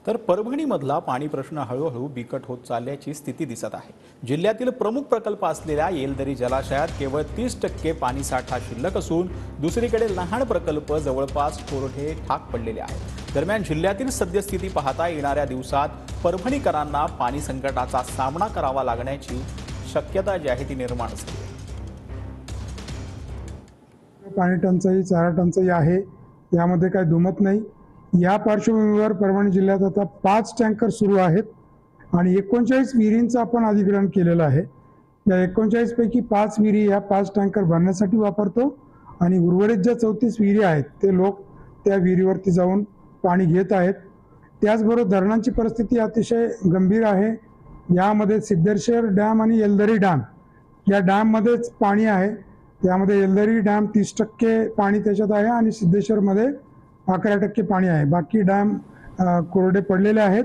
तर परभणीमधला पाणी प्रश्न हळूहळू बिकट होत चालल्याची स्थिती दिसत आहे। जिल्ह्यातील प्रमुख प्रकल्प असलेल्या येलदरी जलाशयात केवळ 30% पाणीसाठा शिल्लक असून दुसरीकडे लहान प्रकल्प जवळपास कोरडे ठाक पडलेले आहेत। दरम्यान जिल्ह्यातील सद्यस्थिती पाहता येणाऱ्या दिवसात परभणीकरांना पाणी संकटाचा सामना करावा लागण्याची शक्यता जी आहे ती निर्माण झाली आहे। पाणी टंचाई, चारा टंचाई आहे, यामध्ये काही दुमत नाही। या पार्श्वभूमीवर परभणी जिल्ह्यात आता 5 टँकर सुरू आहेत आणि 39 विहिरींचं आपण अधिग्रहण केलेलं आहे। या 39 पैकी 5 विहिरी या 5 टँकर भरण्यासाठी वापरतो आणि उर्वरित ज्या 34 विहिरी आहेत ते लोक त्या विहिरीवरती जाऊन पाणी घेत आहेत। त्याचबरोबर धरणांची परिस्थिती अतिशय गंभीर आहे। यामध्ये सिद्धेश्वर डॅम आणि येलदरी डॅम या डॅममध्येच पाणी आहे। त्यामध्ये येलदरी डॅम 30% पाणी त्याच्यात आहे आणि सिद्धेश्वरमध्ये 11% पाणी आहे। बाकी डॅम कोरडे पडलेले आहेत।